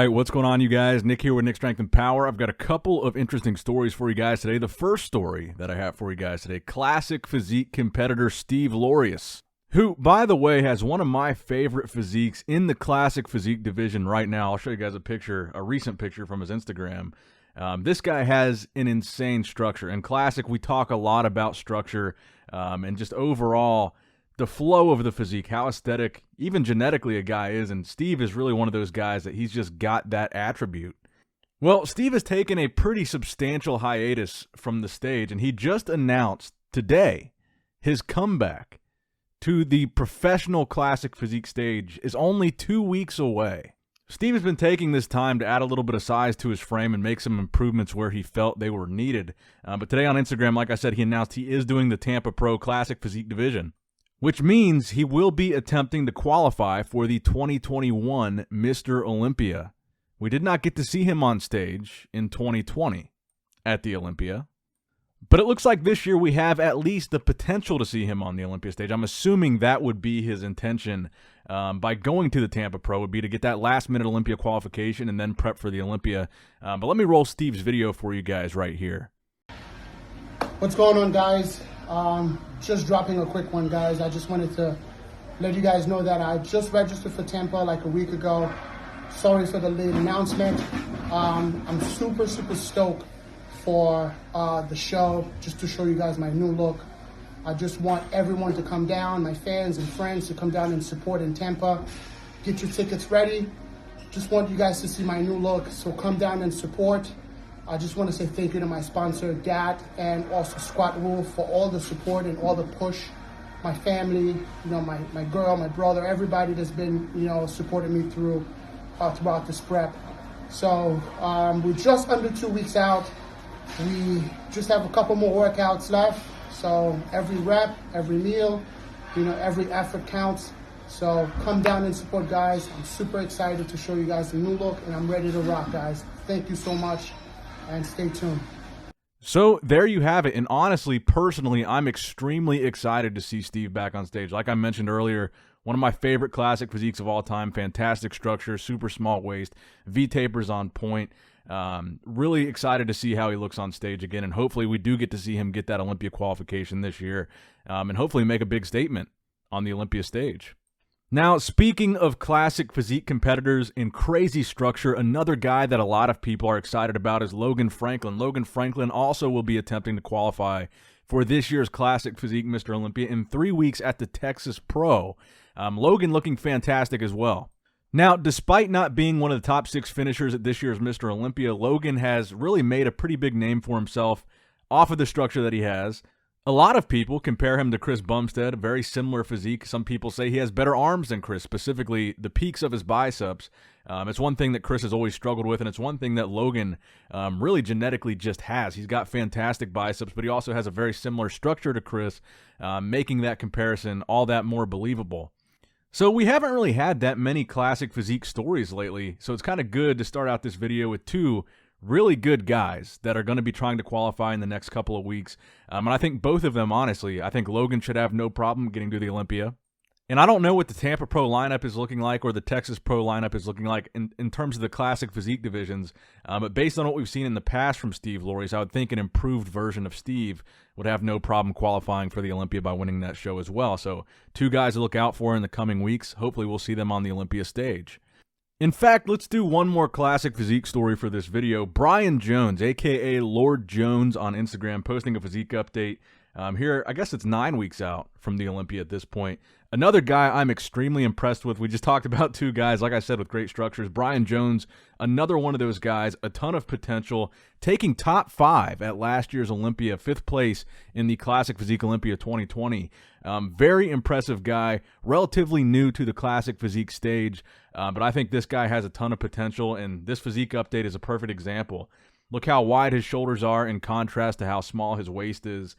right, what's going on, you guys? Nick here with Nick Strength and Power. I've got a couple of interesting stories for you guys today. The first story that I have for you guys today, classic physique competitor Steve Laureus, who, by the way, has one of my favorite physiques in the classic physique division right now. I'll show you guys a picture, a recent picture from his Instagram. This guy has an insane structure. In classic, we talk a lot about structure and just overall the flow of the physique, how aesthetic, even genetically a guy is, and Steve is really one of those guys that he's just got that attribute. Well, Steve has taken a pretty substantial hiatus from the stage, and he just announced today his comeback to the professional classic physique stage is only 2 weeks away. Steve has been taking this time to add a little bit of size to his frame and make some improvements where he felt they were needed. But today on Instagram, like I said, he announced he is doing the Tampa Pro Classic Physique Division, which means he will be attempting to qualify for the 2021 Mr. Olympia. We did not get to see him on stage in 2020 at the Olympia, but it looks like this year we have at least the potential to see him on the Olympia stage. I'm assuming that would be his intention by going to the Tampa Pro, would be to get that last-minute Olympia qualification and then prep for the Olympia. But let me roll Steve's video for you guys right here. What's going on, guys? Just dropping a quick one, guys. I just wanted to let you guys know that I just registered for Tampa like a week ago. Sorry for the late announcement. I'm super stoked for the show, just to show you guys my new look. I just want everyone to come down, my fans and friends to come down and support in Tampa. Get your tickets ready. Just want you guys to see my new look, so come down and support. I just want to say thank you to my sponsor, GAT, and also Squat Rule for all the support and all the push. My family, my girl, my brother, everybody that's been, supporting me throughout this prep. So we're just under 2 weeks out. We just have a couple more workouts left. So every rep, every meal, every effort counts. So come down and support, guys. I'm super excited to show you guys the new look, and I'm ready to rock, guys. Thank you so much, and stay tuned. So there you have it, and honestly, personally, I'm extremely excited to see Steve back on stage. Like I mentioned earlier, one of my favorite classic physiques of all time, fantastic structure, super small waist, V-tapers on point. Really excited to see how he looks on stage again, and hopefully we do get to see him get that Olympia qualification this year, and hopefully make a big statement on the Olympia stage. Now, speaking of classic physique competitors in crazy structure, another guy that a lot of people are excited about is Logan Franklin. Logan Franklin also will be attempting to qualify for this year's classic physique Mr. Olympia in 3 weeks at the Texas Pro. Logan looking fantastic as well. Now, despite not being one of the top 6 finishers at this year's Mr. Olympia, Logan has really made a pretty big name for himself off of the structure that he has. A lot of people compare him to Chris Bumstead, a very similar physique. Some people say he has better arms than Chris, specifically the peaks of his biceps. It's one thing that Chris has always struggled with, and it's one thing that Logan really genetically just has. He's got fantastic biceps, but he also has a very similar structure to Chris, making that comparison all that more believable. So we haven't really had that many classic physique stories lately, so it's kind of good to start out this video with 2 really good guys that are going to be trying to qualify in the next couple of weeks. And I think both of them, honestly, I think Logan should have no problem getting to the Olympia. And I don't know what the Tampa Pro lineup is looking like or the Texas Pro lineup is looking like in terms of the classic physique divisions. But based on what we've seen in the past from Steve Laureus, I would think an improved version of Steve would have no problem qualifying for the Olympia by winning that show as well. So 2 guys to look out for in the coming weeks. Hopefully we'll see them on the Olympia stage. In fact, let's do one more classic physique story for this video. Brian Jones, a.k.a. Lord Jones on Instagram, posting a physique update. Here, I guess it's 9 weeks out from the Olympia at this point. Another guy I'm extremely impressed with. We just talked about 2 guys, like I said, with great structures. Brian Jones, another one of those guys, a ton of potential, taking top 5 at last year's Olympia, 5th place in the Classic Physique Olympia 2020. Very impressive guy, relatively new to the classic physique stage, but I think this guy has a ton of potential, and this physique update is a perfect example. Look how wide his shoulders are in contrast to how small his waist is.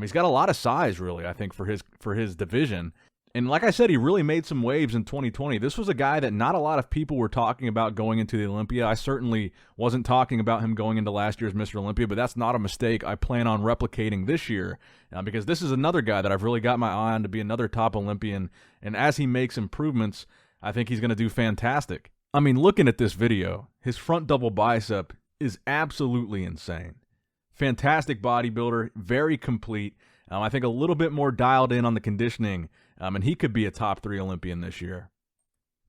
He's got a lot of size, really, I think, for his division. And like I said, he really made some waves in 2020. This was a guy that not a lot of people were talking about going into the Olympia. I certainly wasn't talking about him going into last year's Mr. Olympia, but that's not a mistake I plan on replicating this year because this is another guy that I've really got my eye on to be another top Olympian. And as he makes improvements, I think he's going to do fantastic. I mean, looking at this video, his front double bicep is absolutely insane. Fantastic bodybuilder, very complete. I think a little bit more dialed in on the conditioning, and he could be a top 3 Olympian this year.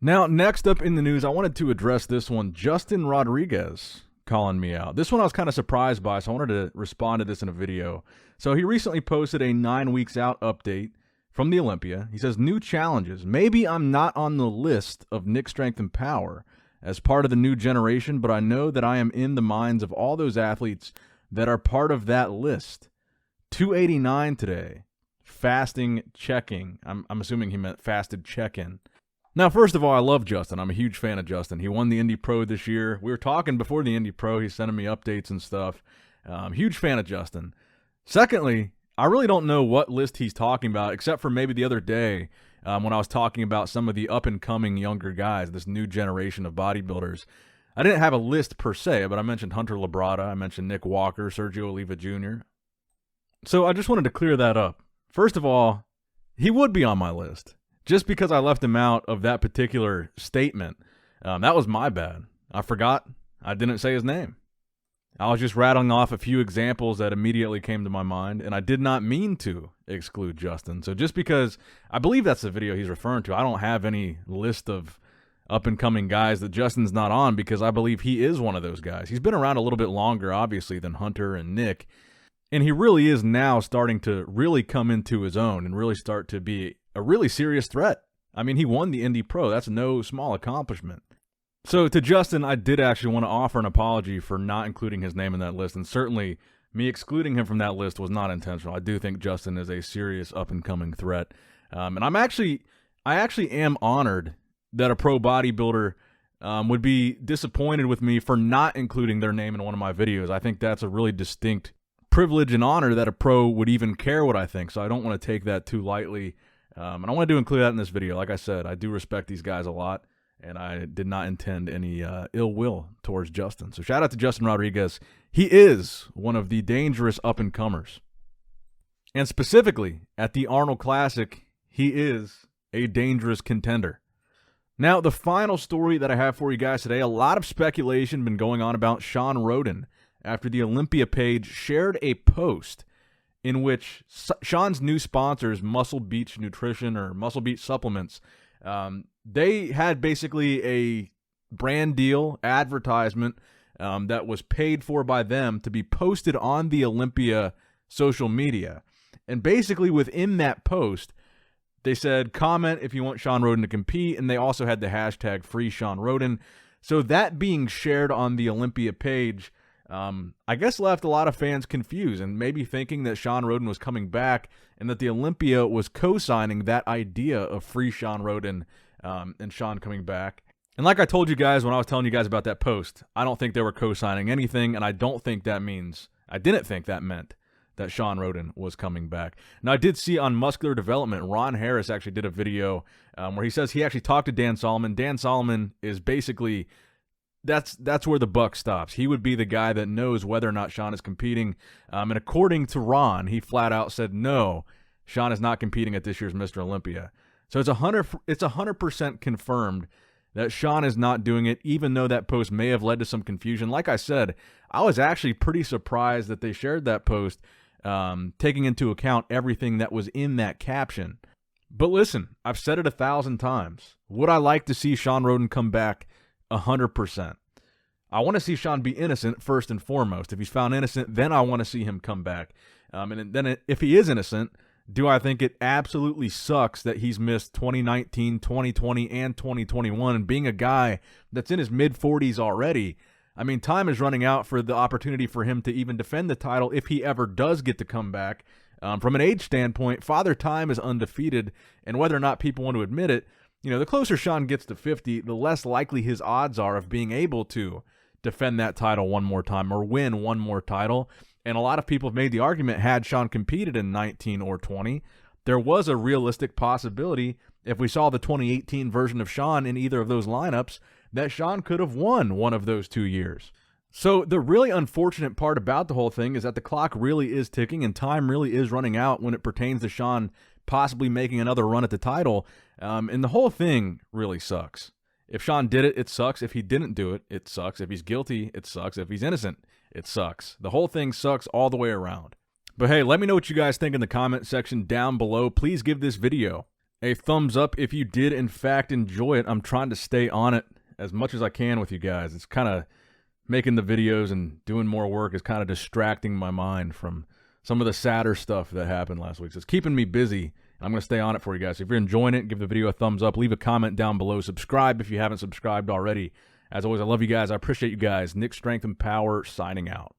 Now, next up in the news, I wanted to address this one. Justin Rodriguez calling me out. This one I was kind of surprised by, so I wanted to respond to this in a video. So he recently posted a 9 weeks out update from the Olympia. He says, new challenges. Maybe I'm not on the list of Nick Strength and Power as part of the new generation, but I know that I am in the minds of all those athletes that are part of that list. 289 today. Fasting checking. I'm assuming he meant fasted check-in. Now, first of all, I love Justin. I'm a huge fan of Justin. He won the Indy Pro this year. We were talking before the Indy Pro. He's sending me updates and stuff. Huge fan of Justin. Secondly, I really don't know what list he's talking about, except for maybe the other day when I was talking about some of the up-and-coming younger guys, this new generation of bodybuilders. I didn't have a list per se, but I mentioned Hunter Labrada. I mentioned Nick Walker, Sergio Oliva Jr. So I just wanted to clear that up. First of all, he would be on my list. Just because I left him out of that particular statement, that was my bad. I forgot. I didn't say his name. I was just rattling off a few examples that immediately came to my mind, and I did not mean to exclude Justin. So just because I believe that's the video he's referring to, I don't have any list of up-and-coming guys that Justin's not on because I believe he is one of those guys. He's been around a little bit longer, obviously, than Hunter and Nick, and he really is now starting to really come into his own and really start to be a really serious threat. I mean, he won the Indy Pro. That's no small accomplishment. So to Justin, I did actually want to offer an apology for not including his name in that list, and certainly me excluding him from that list was not intentional. I do think Justin is a serious up-and-coming threat, and I actually am honored that a pro bodybuilder would be disappointed with me for not including their name in one of my videos. I think that's a really distinct privilege and honor that a pro would even care what I think, so I don't want to take that too lightly, and I want to include that in this video. Like I said, I do respect these guys a lot, and I did not intend any ill will towards Justin. So shout out to Justin Rodriguez. He is one of the dangerous up-and-comers. And specifically, at the Arnold Classic, he is a dangerous contender. Now, the final story that I have for you guys today, a lot of speculation been going on about Shawn Rhoden after the Olympia page shared a post in which Shawn's new sponsors, Muscle Beach Nutrition or Muscle Beach Supplements, they had basically a brand deal advertisement that was paid for by them to be posted on the Olympia social media. And basically within that post, they said, comment if you want Shawn Rhoden to compete, and they also had the hashtag free Shawn Rhoden. So that being shared on the Olympia page, I guess left a lot of fans confused and maybe thinking that Shawn Rhoden was coming back and that the Olympia was co-signing that idea of free Shawn Rhoden and Shawn coming back. And like I told you guys when I was telling you guys about that post, I don't think they were co-signing anything, and I didn't think that meant that Shawn Rhoden was coming back. Now, I did see on Muscular Development, Ron Harris actually did a video where he says he actually talked to Dan Solomon. Dan Solomon is basically, that's where the buck stops. He would be the guy that knows whether or not Shawn is competing. And according to Ron, he flat out said, no, Shawn is not competing at this year's Mr. Olympia. So it's 100% confirmed that Shawn is not doing it, even though that post may have led to some confusion. Like I said, I was actually pretty surprised that they shared that post, taking into account everything that was in that caption. But listen, I've said it 1,000 times. Would I like to see Shawn Rhoden come back? 100%. I want to see Shawn be innocent first and foremost. If he's found innocent, then I want to see him come back. And then if he is innocent, do I think it absolutely sucks that he's missed 2019, 2020, and 2021? And being a guy that's in his mid-40s already, I mean, time is running out for the opportunity for him to even defend the title if he ever does get to come back. From an age standpoint, Father Time is undefeated, and whether or not people want to admit it, you know, the closer Shawn gets to 50, the less likely his odds are of being able to defend that title one more time or win one more title. And a lot of people have made the argument, had Shawn competed in 19 or 20, there was a realistic possibility, if we saw the 2018 version of Shawn in either of those lineups, that Shawn could have won one of those 2 years. So the really unfortunate part about the whole thing is that the clock really is ticking and time really is running out when it pertains to Shawn possibly making another run at the title. And the whole thing really sucks. If Shawn did it, it sucks. If he didn't do it, it sucks. If he's guilty, it sucks. If he's innocent, it sucks. The whole thing sucks all the way around. But hey, let me know what you guys think in the comment section down below. Please give this video a thumbs up if you did in fact enjoy it. I'm trying to stay on it as much as I can with you guys. It's kind of making the videos and doing more work is kind of distracting my mind from some of the sadder stuff that happened last week. So it's keeping me busy. I'm going to stay on it for you guys. So if you're enjoying it, give the video a thumbs up. Leave a comment down below. Subscribe if you haven't subscribed already. As always, I love you guys. I appreciate you guys. Nick Strength and Power signing out.